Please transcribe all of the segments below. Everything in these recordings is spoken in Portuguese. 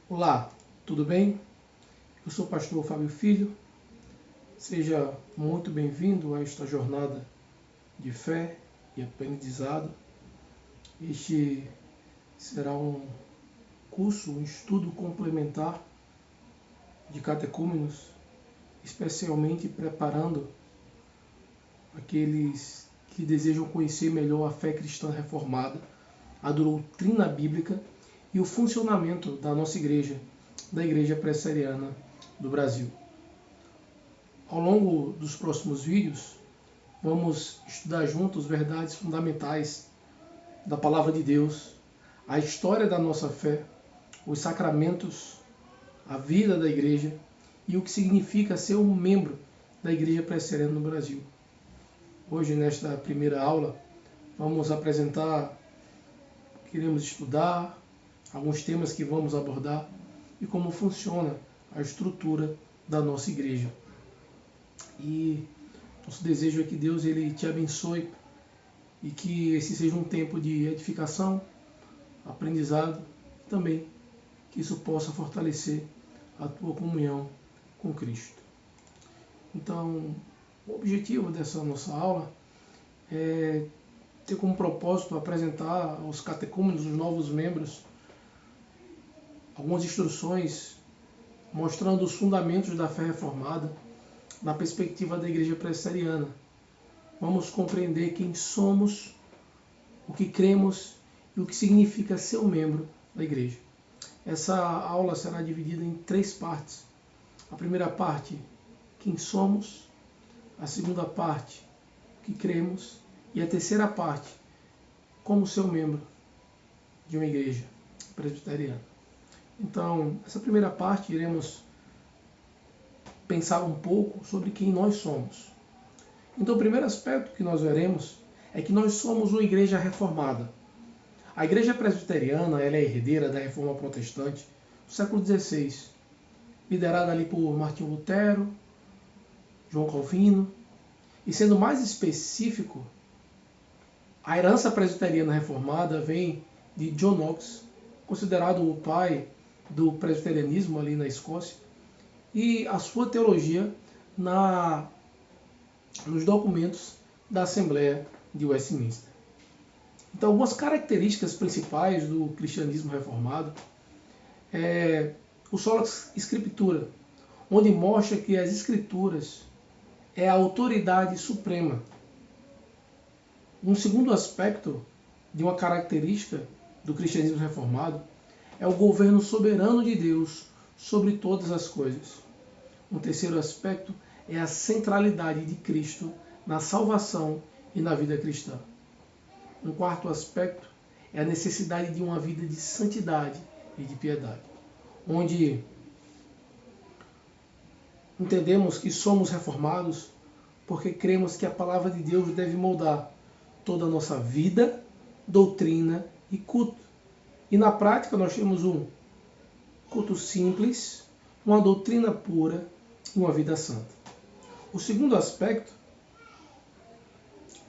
Olá, tudo bem? Eu sou o pastor Fábio Filho. Seja muito bem-vindo a esta jornada de fé e aprendizado. Este será um curso, um estudo complementar de catecúmenos, especialmente preparando aqueles que desejam conhecer melhor a fé cristã reformada, a doutrina bíblica e o funcionamento da nossa igreja, da Igreja Presbiteriana do Brasil. Ao longo dos próximos vídeos, vamos estudar juntos verdades fundamentais da Palavra de Deus, a história da nossa fé, os sacramentos, a vida da igreja e o que significa ser um membro da Igreja Presbiteriana no Brasil. Hoje, nesta primeira aula, vamos queremos estudar alguns temas que vamos abordar e como funciona a estrutura da nossa igreja. E nosso desejo é que Deus ele te abençoe e que esse seja um tempo de edificação, aprendizado, e também que isso possa fortalecer a tua comunhão com Cristo. Então, o objetivo dessa nossa aula é ter como propósito apresentar aos catecúmenos, os novos membros, algumas instruções mostrando os fundamentos da fé reformada na perspectiva da Igreja Presbiteriana. Vamos compreender quem somos, o que cremos e o que significa ser um membro da igreja. Essa aula será dividida em 3 partes. A primeira parte, quem somos. A segunda parte, o que cremos. E a terceira parte, como ser um membro de uma igreja presbiteriana. Então, essa primeira parte, iremos pensar um pouco sobre quem nós somos. Então, o primeiro aspecto que nós veremos é que nós somos uma igreja reformada. A igreja presbiteriana ela é herdeira da reforma protestante do século XVI, liderada ali por Martinho Lutero, João Calvino, e sendo mais específico, a herança presbiteriana reformada vem de John Knox, considerado o pai do presbiterianismo ali na Escócia, e a sua teologia nos documentos da Assembleia de Westminster. Então, algumas características principais do cristianismo reformado é o sola scriptura, onde mostra que as escrituras é a autoridade suprema. Um segundo aspecto de uma característica do cristianismo reformado é o governo soberano de Deus sobre todas as coisas. Um terceiro aspecto é a centralidade de Cristo na salvação e na vida cristã. Um quarto aspecto é a necessidade de uma vida de santidade e de piedade, onde entendemos que somos reformados porque cremos que a palavra de Deus deve moldar toda a nossa vida, doutrina e culto. E na prática nós temos um culto simples, uma doutrina pura e uma vida santa. O segundo aspecto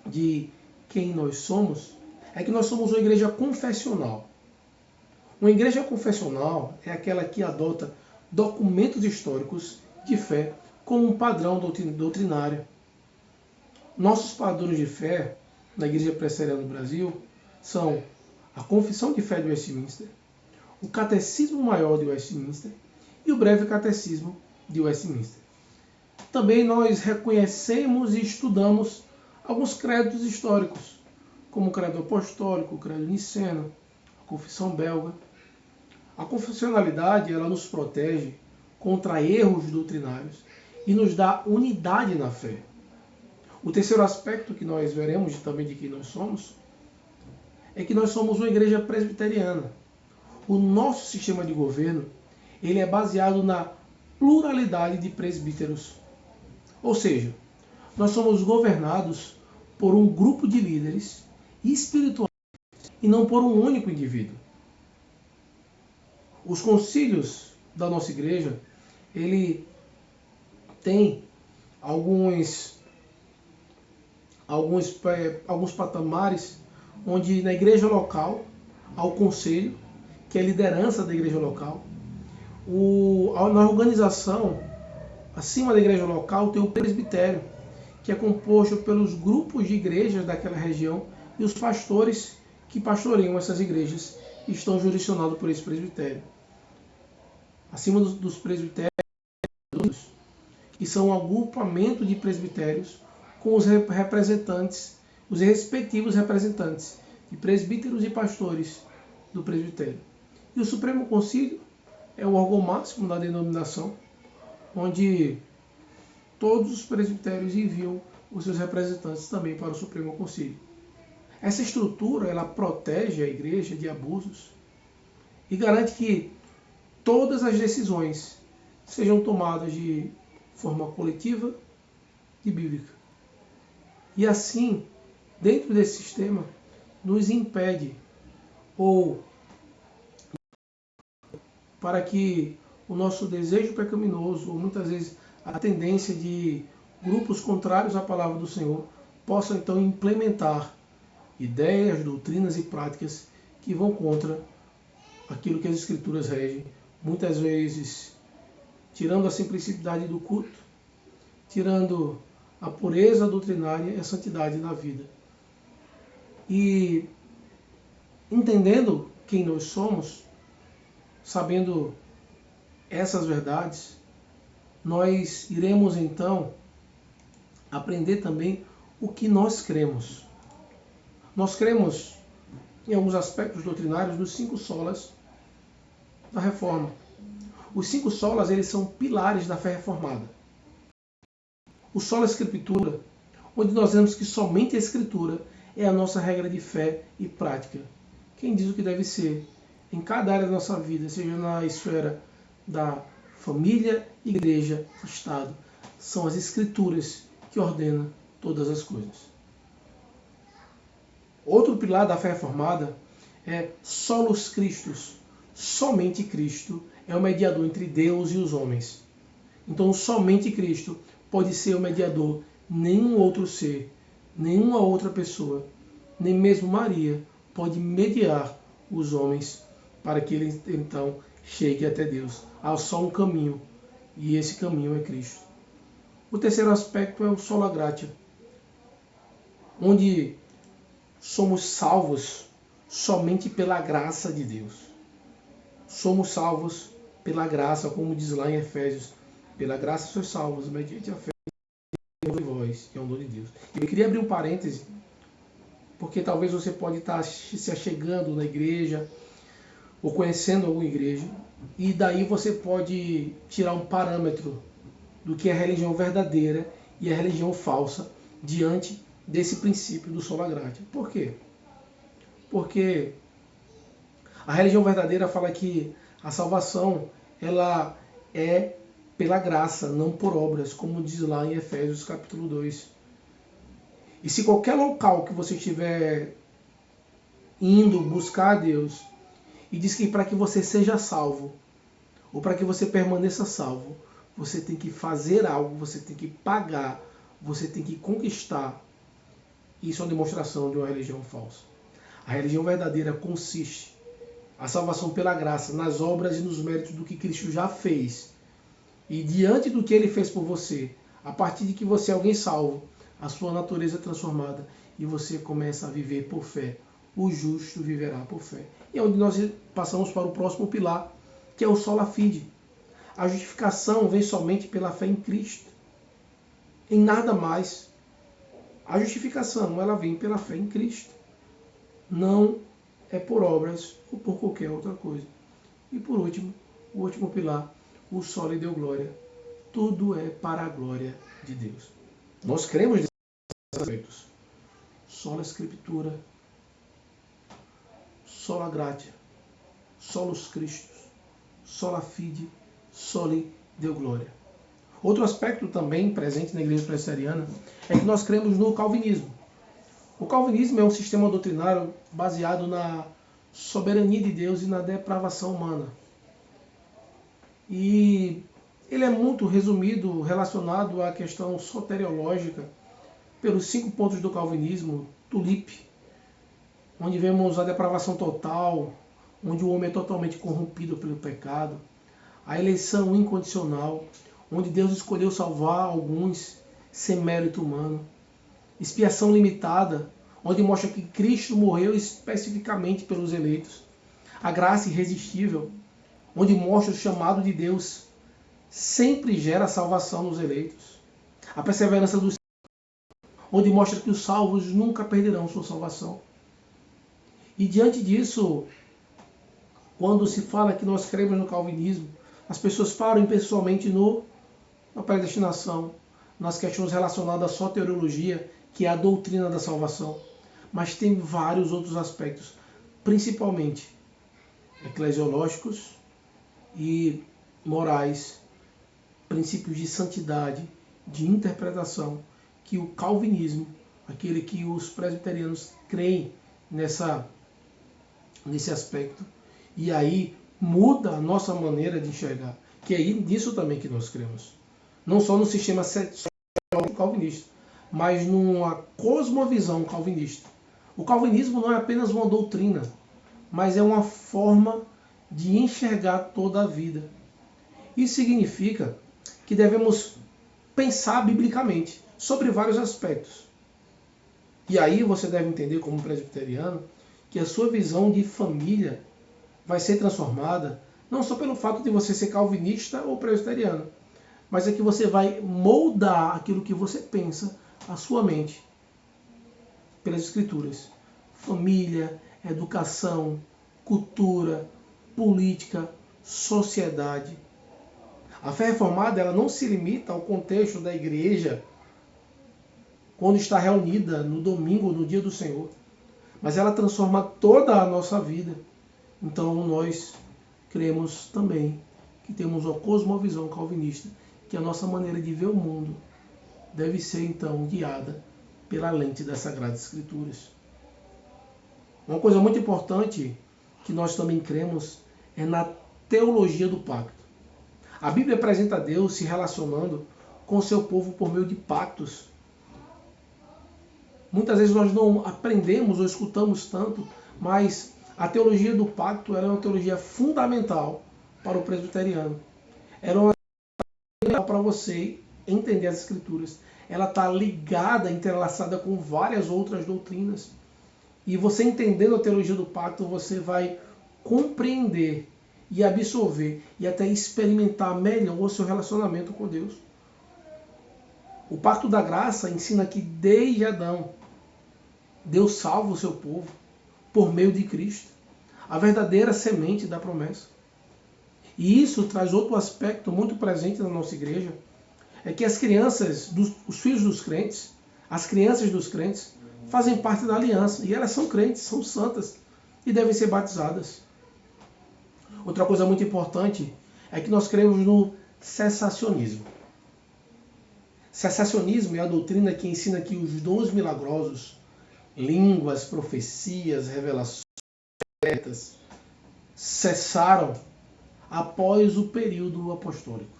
de quem nós somos é que nós somos uma igreja confessional. Uma igreja confessional é aquela que adota documentos históricos de fé como um padrão doutrinário. Nossos padrões de fé na Igreja Presbiteriana do Brasil são a Confissão de Fé de Westminster, o Catecismo Maior de Westminster e o Breve Catecismo de Westminster. Também nós reconhecemos e estudamos alguns credos históricos, como o credo apostólico, o credo niceno, a confissão belga. A confessionalidade ela nos protege contra erros doutrinários e nos dá unidade na fé. O terceiro aspecto que nós veremos também de quem nós somos é que nós somos uma igreja presbiteriana. O nosso sistema de governo ele é baseado na pluralidade de presbíteros. Ou seja, nós somos governados por um grupo de líderes espirituais e não por um único indivíduo. Os concílios da nossa igreja, ele tem alguns patamares onde na igreja local há o conselho, que é a liderança da igreja local, Na organização, acima da igreja local, tem o presbitério, que é composto pelos grupos de igrejas daquela região e os pastores que pastoreiam essas igrejas e estão jurisdicionados por esse presbitério. Acima dos presbitérios, que são um agrupamento de presbitérios com os representantes, os respectivos representantes de presbíteros e pastores do presbitério. E o Supremo Concílio é o órgão máximo da denominação, onde todos os presbitérios enviam os seus representantes também para o Supremo Concílio. Essa estrutura ela protege a igreja de abusos e garante que todas as decisões sejam tomadas de forma coletiva e bíblica. E assim, dentro desse sistema, nos impede ou para que o nosso desejo pecaminoso, ou muitas vezes a tendência de grupos contrários à palavra do Senhor, possam então implementar ideias, doutrinas e práticas que vão contra aquilo que as Escrituras regem, muitas vezes tirando a simplicidade do culto, tirando a pureza doutrinária e a santidade da vida. E entendendo quem nós somos, sabendo essas verdades, nós iremos então aprender também o que nós cremos. Nós cremos em alguns aspectos doutrinários dos 5 solas da Reforma. Os 5 solas, eles são pilares da fé reformada. O sola Escritura, onde nós vemos que somente a Escritura é a nossa regra de fé e prática. Quem diz o que deve ser em cada área da nossa vida, seja na esfera da família, igreja, Estado, são as Escrituras que ordenam todas as coisas. Outro pilar da fé reformada é solos Christus. Somente Cristo é o mediador entre Deus e os homens. Então, somente Cristo pode ser o mediador. Nenhum outro ser, nenhuma outra pessoa, nem mesmo Maria, pode mediar os homens para que ele então chegue até Deus. Há só um caminho, e esse caminho é Cristo. O terceiro aspecto é o sola gratia, onde somos salvos somente pela graça de Deus. Somos salvos pela graça, como diz lá em Efésios, pela graça sois salvos, mediante a fé em vós, que é um dom de Deus. Eu queria abrir um parêntese, porque talvez você pode estar se achegando na igreja, ou conhecendo alguma igreja, e daí você pode tirar um parâmetro do que é a religião verdadeira e a religião falsa diante desse princípio do sola gratia. Por quê? Porque a religião verdadeira fala que a salvação ela é pela graça, não por obras, como diz lá em Efésios capítulo 2. E se qualquer local que você estiver indo buscar a Deus e diz que para que você seja salvo, ou para que você permaneça salvo, você tem que fazer algo, você tem que pagar, você tem que conquistar, isso é uma demonstração de uma religião falsa. A religião verdadeira consiste a salvação pela graça, nas obras e nos méritos do que Cristo já fez. E diante do que ele fez por você, a partir de que você é alguém salvo, a sua natureza é transformada e você começa a viver por fé. O justo viverá por fé. E é onde nós passamos para o próximo pilar, que é o sola fide. A justificação vem somente pela fé em Cristo. Em nada mais. A justificação ela vem pela fé em Cristo. Não é por obras ou por qualquer outra coisa. E por último, o último pilar, o soli deo glória. Tudo é para a glória de Deus. Nós cremos nesses aspectos. Sola Escritura, sola gratia, solus Christus, sola fide, soli deo glória. Outro aspecto também presente na igreja presbiteriana é que nós cremos no calvinismo. O calvinismo é um sistema doutrinário baseado na soberania de Deus e na depravação humana. E ele é muito resumido, relacionado à questão soteriológica, pelos 5 pontos do calvinismo, tulip, onde vemos a depravação total, onde o homem é totalmente corrompido pelo pecado, a eleição incondicional, onde Deus escolheu salvar alguns sem mérito humano. Expiação limitada, onde mostra que Cristo morreu especificamente pelos eleitos. A graça irresistível, onde mostra o chamado de Deus sempre gera salvação nos eleitos. A perseverança dos onde mostra que os salvos nunca perderão sua salvação. E diante disso, quando se fala que nós cremos no calvinismo, as pessoas param pessoalmente na predestinação, nas questões relacionadas à soteriologia, que é a doutrina da salvação. Mas tem vários outros aspectos, principalmente eclesiológicos e morais, princípios de santidade, de interpretação, que o calvinismo, aquele que os presbiterianos creem nesse aspecto, e aí muda a nossa maneira de enxergar, que é nisso também que nós cremos. Não só no sistema calvinista, mas numa cosmovisão calvinista. O calvinismo não é apenas uma doutrina, mas é uma forma de enxergar toda a vida. Isso significa que devemos pensar biblicamente sobre vários aspectos. E aí você deve entender, como presbiteriano, que a sua visão de família vai ser transformada não só pelo fato de você ser calvinista ou presbiteriano, mas é que você vai moldar aquilo que você pensa, a sua mente, pelas Escrituras. Família, educação, cultura, política, sociedade. A fé reformada ela não se limita ao contexto da igreja quando está reunida no domingo, no dia do Senhor, mas ela transforma toda a nossa vida. Então nós cremos também que temos uma cosmovisão calvinista, que a nossa maneira de ver o mundo deve ser então guiada pela lente das Sagradas Escrituras. Uma coisa muito importante que nós também cremos é na teologia do pacto. A Bíblia apresenta Deus se relacionando com o seu povo por meio de pactos. Muitas vezes nós não aprendemos ou escutamos tanto, mas a teologia do pacto ela é uma teologia fundamental para o presbiteriano. Ela é uma teologia para você entender as Escrituras. Ela está ligada, entrelaçada com várias outras doutrinas. E você entendendo a teologia do pacto, você vai compreender e absorver e até experimentar melhor o seu relacionamento com Deus. O pacto da graça ensina que desde Adão, Deus salva o seu povo por meio de Cristo, a verdadeira semente da promessa. E isso traz outro aspecto muito presente na nossa igreja, é que as crianças, os filhos dos crentes, as crianças dos crentes, fazem parte da aliança, e elas são crentes, são santas, e devem ser batizadas. Outra coisa muito importante é que nós cremos no cessacionismo. Cessacionismo é a doutrina que ensina que os dons milagrosos, línguas, profecias, revelações, cessaram após o período apostólico.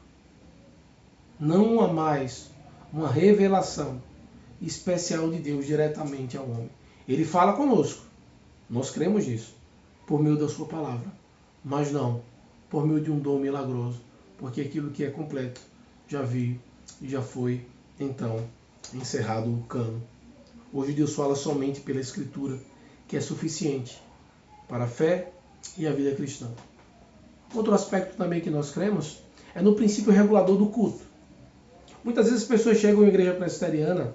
Não há mais uma revelação especial de Deus diretamente ao homem. Ele fala conosco, nós cremos nisso, por meio da sua palavra, mas não por meio de um dom milagroso, porque aquilo que é completo já veio e já foi, então, encerrado o cano. Hoje Deus fala somente pela Escritura, que é suficiente para a fé e a vida cristã. Outro aspecto também que nós cremos é no princípio regulador do culto. Muitas vezes as pessoas chegam à igreja presbiteriana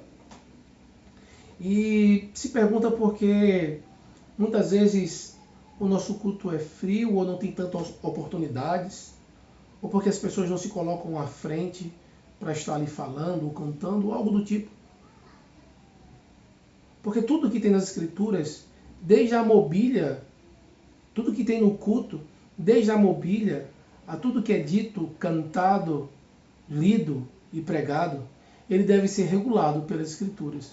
e se perguntam por que muitas vezes o nosso culto é frio ou não tem tantas oportunidades, ou porque as pessoas não se colocam à frente para estar ali falando ou cantando, algo do tipo. Porque tudo que tem nas Escrituras, desde a mobília, tudo que tem no culto, desde a mobília a tudo que é dito, cantado, lido e pregado, ele deve ser regulado pelas Escrituras.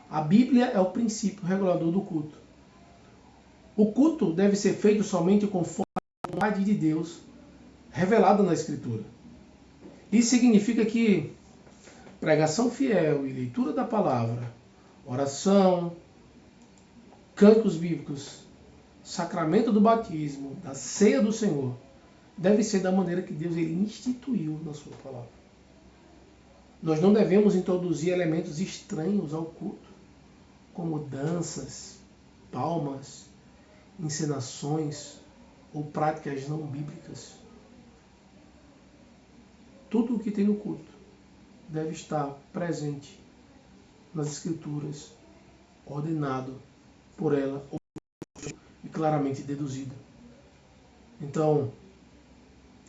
A Bíblia é o princípio regulador do culto. O culto deve ser feito somente conforme a vontade de Deus revelada na Escritura. Isso significa que pregação fiel e leitura da palavra, oração, cânticos bíblicos, sacramento do batismo, da ceia do Senhor, deve ser da maneira que Deus ele instituiu na sua palavra. Nós não devemos introduzir elementos estranhos ao culto, como danças, palmas, encenações ou práticas não bíblicas. Tudo o que tem no culto deve estar presente nas Escrituras, ordenado por ela e claramente deduzido. Então,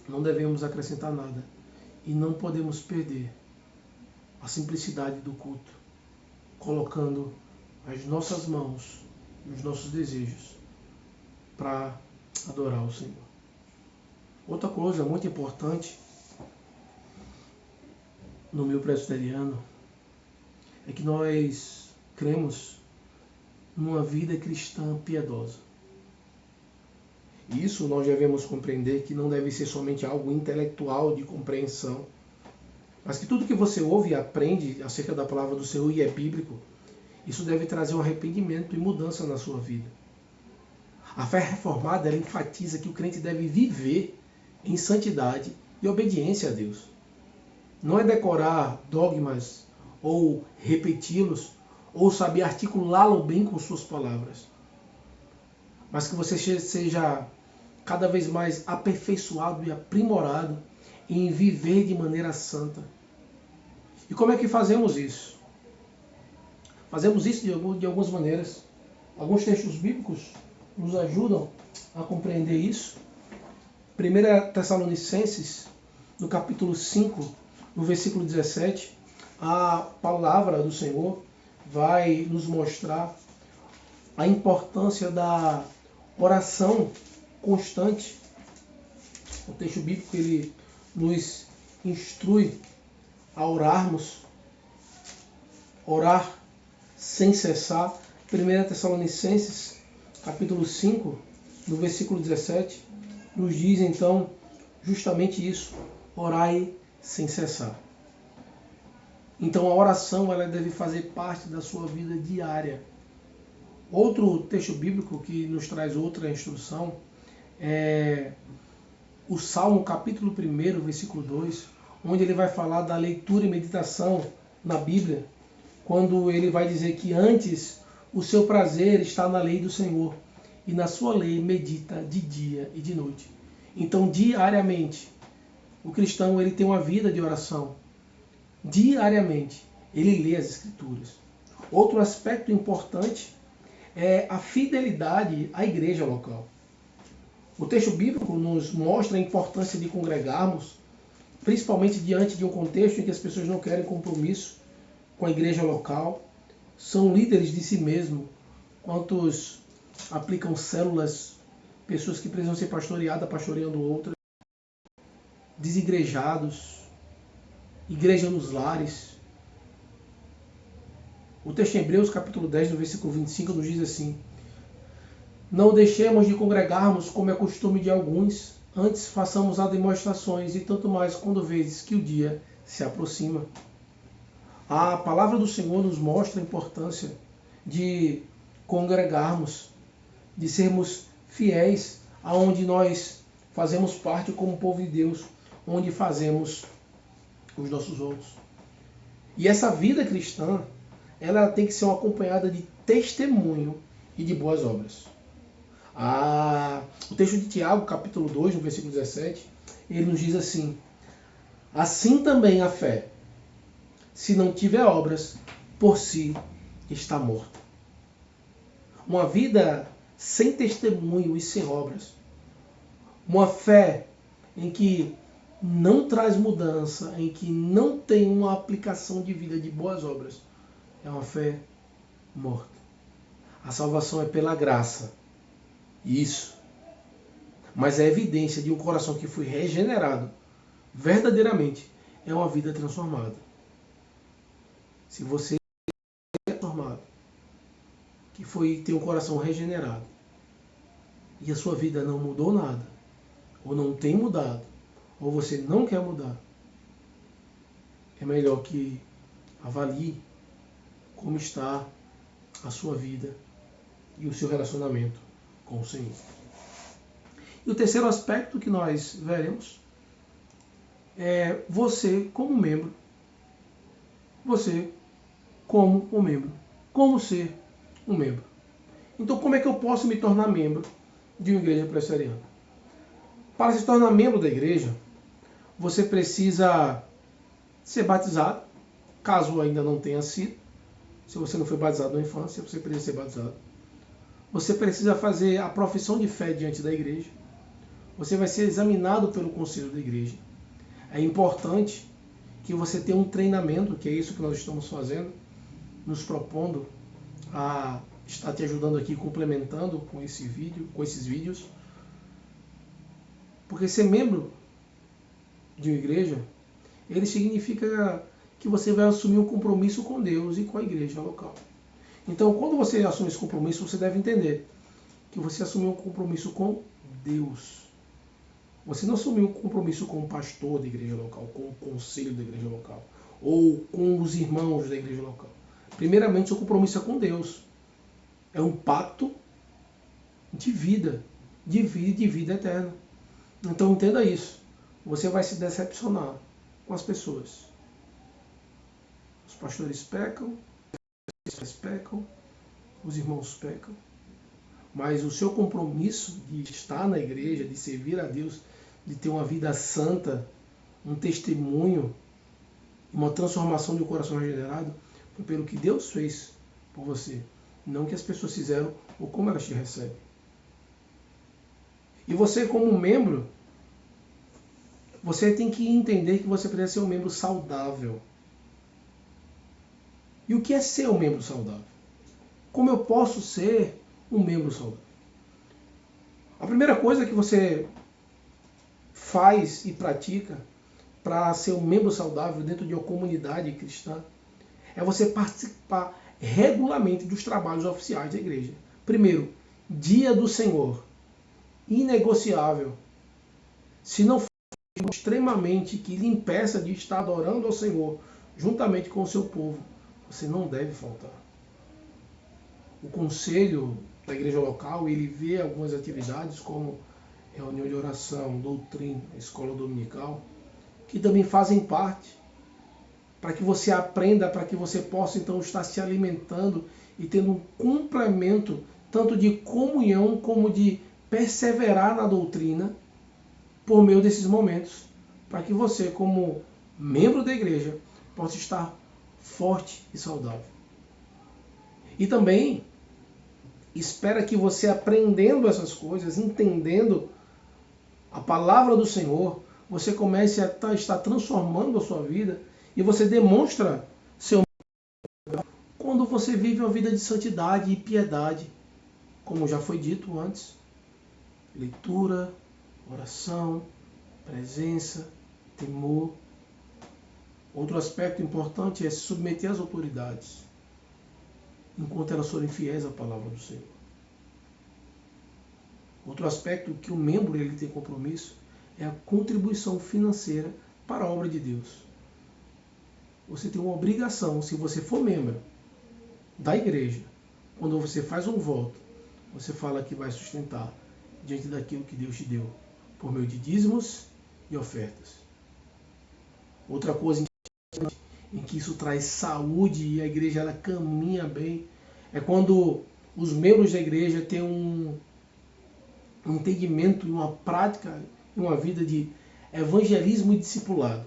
não devemos acrescentar nada e não podemos perder a simplicidade do culto, colocando as nossas mãos e os nossos desejos para adorar o Senhor. Outra coisa muito importante no meio presbiteriano é que nós cremos numa vida cristã piedosa. E isso nós devemos compreender que não deve ser somente algo intelectual de compreensão, mas que tudo que você ouve e aprende acerca da palavra do Senhor e é bíblico, isso deve trazer um arrependimento e mudança na sua vida. A fé reformada ela enfatiza que o crente deve viver em santidade e obediência a Deus. Não é decorar dogmas ou repeti-los ou saber articulá-lo bem com suas palavras, mas que você seja cada vez mais aperfeiçoado e aprimorado em viver de maneira santa. E como é que fazemos isso? Fazemos isso de algumas maneiras. Alguns textos bíblicos nos ajudam a compreender isso. 1 Tessalonicenses, no capítulo 5, no versículo 17, a palavra do Senhor vai nos mostrar a importância da oração constante. O texto bíblico ele nos instrui a orarmos, orar sem cessar. 1 Tessalonicenses, capítulo 5, no versículo 17, nos diz então justamente isso: orai sem cessar. Então a oração ela deve fazer parte da sua vida diária. Outro texto bíblico que nos traz outra instrução é o Salmo capítulo 1, versículo 2, onde ele vai falar da leitura e meditação na Bíblia, quando ele vai dizer que antes o seu prazer está na lei do Senhor, e na sua lei medita de dia e de noite. Então, diariamente, o cristão ele tem uma vida de oração. Diariamente, ele lê as Escrituras. Outro aspecto importante é a fidelidade à igreja local. O texto bíblico nos mostra a importância de congregarmos, principalmente diante de um contexto em que as pessoas não querem compromisso com a igreja local, são líderes de si mesmo. Quantos aplicam células, pessoas que precisam ser pastoreadas, pastoreando outras, desigrejados, igreja nos lares. O texto em Hebreus, capítulo 10, no versículo 25, nos diz assim: não deixemos de congregarmos como é costume de alguns, antes façamos as demonstrações, e tanto mais quando vezes que o dia se aproxima. A palavra do Senhor nos mostra a importância de congregarmos, de sermos fiéis aonde nós fazemos parte como povo de Deus, onde fazemos os nossos votos. E essa vida cristã, ela tem que ser acompanhada de testemunho e de boas obras. O texto de Tiago, capítulo 2, no versículo 17, ele nos diz assim: assim também a fé, se não tiver obras, por si está morta. Uma vida sem testemunho e sem obras, uma fé em que não traz mudança, em que não tem uma aplicação de vida de boas obras, é uma fé morta. A salvação é pela graça. Isso. Mas a evidência de um coração que foi regenerado, verdadeiramente, é uma vida transformada. Se você é transformado, que tem um coração regenerado, e a sua vida não mudou nada, ou não tem mudado, ou você não quer mudar, é melhor que avalie como está a sua vida e o seu relacionamento com o Senhor. E o terceiro aspecto que nós veremos é você como membro. Você como um membro. Como ser um membro. Então, como é que eu posso me tornar membro de uma igreja presbiteriana? Para se tornar membro da igreja, você precisa ser batizado, caso ainda não tenha sido. Se você não foi batizado na infância, você precisa ser batizado. Você precisa fazer a profissão de fé diante da igreja. Você vai ser examinado pelo conselho da igreja. É importante que você tenha um treinamento, que é isso que nós estamos fazendo, nos propondo a estar te ajudando aqui, complementando com esse vídeo, com esses vídeos. Porque ser membro de uma igreja, ele significa que você vai assumir um compromisso com Deus e com a igreja local. Então, quando você assume esse compromisso, você deve entender que você assumiu um compromisso com Deus. Você não assumiu um compromisso com o pastor da igreja local, com o conselho da igreja local, ou com os irmãos da igreja local. Primeiramente, o compromisso é com Deus. É um pacto de vida eterna. Então, entenda isso. Você vai se decepcionar com as pessoas. Os pastores pecam, os pais pecam, os irmãos pecam. Mas o seu compromisso de estar na igreja, de servir a Deus, de ter uma vida santa, um testemunho, uma transformação de um coração regenerado, foi pelo que Deus fez por você, não que as pessoas fizeram ou como elas te recebem. E você, como membro, você tem que entender que você precisa ser um membro saudável. E o que é ser um membro saudável? Como eu posso ser um membro saudável? A primeira coisa que você faz e pratica para ser um membro saudável dentro de uma comunidade cristã é você participar regularmente dos trabalhos oficiais da igreja. Primeiro, dia do Senhor, inegociável. Se não for extremamente que lhe impeça de estar adorando ao Senhor juntamente com o seu povo, você não deve faltar. O conselho da igreja local, ele vê algumas atividades como reunião de oração, doutrina, escola dominical, que também fazem parte, para que você aprenda, para que você possa então estar se alimentando e tendo um complemento tanto de comunhão como de perseverar na doutrina por meio desses momentos, para que você, como membro da igreja, possa estar forte e saudável. E também espera que você, aprendendo essas coisas, entendendo a palavra do Senhor, você comece a estar transformando a sua vida e você demonstra seu quando você vive uma vida de santidade e piedade, como já foi dito antes. Leitura, oração, presença, temor. Outro aspecto importante é se submeter às autoridades, enquanto elas forem fiéis à palavra do Senhor. Outro aspecto que o membro ele tem compromisso é a contribuição financeira para a obra de Deus. Você tem uma obrigação, se você for membro da igreja, quando você faz um voto, você fala que vai sustentar diante daquilo que Deus te deu, por meio de dízimos e ofertas. Outra coisa importante em que isso traz saúde e a igreja ela caminha bem, é quando os membros da igreja têm um entendimento e uma prática e uma vida de evangelismo e discipulado.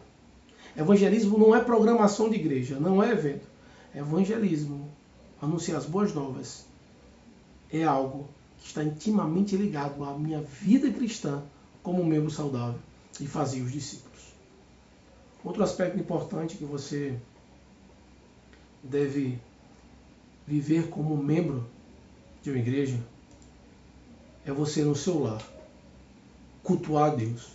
Evangelismo não é programação de igreja, não é evento. Evangelismo, anunciar as boas novas, é algo que está intimamente ligado à minha vida cristã como membro saudável e fazer os discípulos. Outro aspecto importante que você deve viver como membro de uma igreja é você no seu lar cultuar a Deus.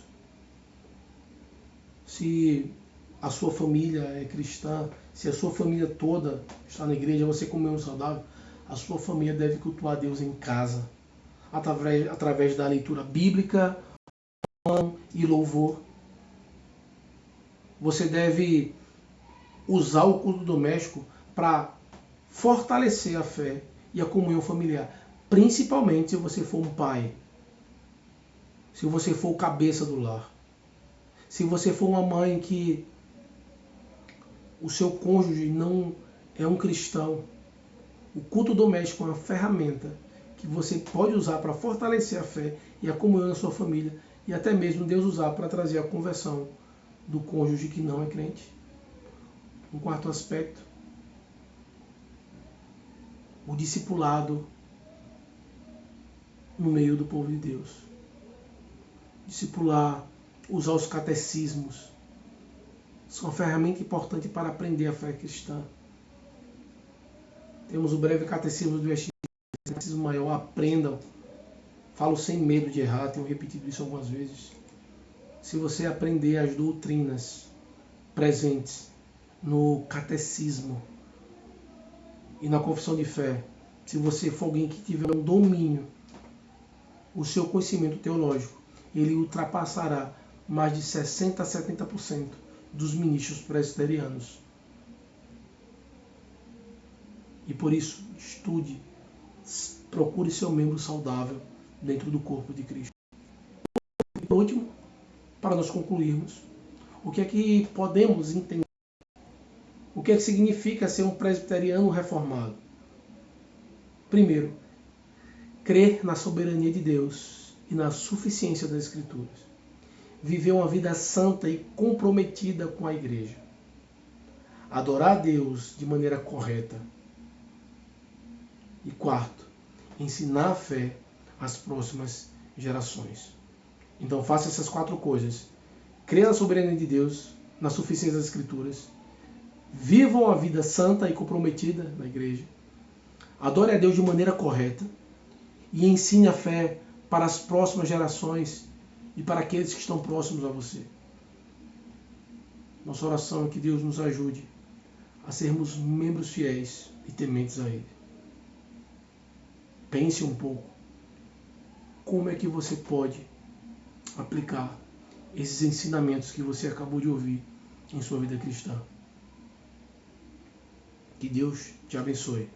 Se a sua família é cristã, se a sua família toda está na igreja, você como membro saudável, a sua família deve cultuar a Deus em casa, através da leitura bíblica e louvor. Você deve usar o culto doméstico para fortalecer a fé e a comunhão familiar, principalmente se você for um pai. se você for o cabeça do lar, se você for uma mãe que o seu cônjuge não é um cristão, o culto doméstico é uma ferramenta que você pode usar para fortalecer a fé e a comunhão na sua família, e até mesmo Deus usar para trazer a conversão do cônjuge que não é crente. Um quarto aspecto, o discipulado no meio do povo de Deus. Discipular, usar os catecismos, são uma ferramenta importante para aprender a fé cristã. Temos o breve catecismo do catecismo maior, aprendam. Falo sem medo de errar, tenho repetido isso algumas vezes. Se você aprender as doutrinas presentes no catecismo e na confissão de fé, se você for alguém que tiver um domínio, o seu conhecimento teológico, ele ultrapassará mais de 60% a 70% dos ministros presbiterianos. E por isso, estude, procure ser um membro saudável dentro do corpo de Cristo. E por último, para nós concluirmos, o que é que podemos entender? O que é que significa ser um presbiteriano reformado? Primeiro, crer na soberania de Deus e na suficiência das Escrituras. Viver uma vida santa e comprometida com a igreja. Adorar a Deus de maneira correta. E quarto, ensinar a fé às próximas gerações. Então faça essas 4 coisas. Creia na soberania de Deus, na suficiência das Escrituras. Vivam a vida santa e comprometida na igreja. Adore a Deus de maneira correta. E ensine a fé para as próximas gerações e para aqueles que estão próximos a você. Nossa oração é que Deus nos ajude a sermos membros fiéis e tementes a Ele. Pense um pouco. Como é que você pode aplicar esses ensinamentos que você acabou de ouvir em sua vida cristã? Que Deus te abençoe.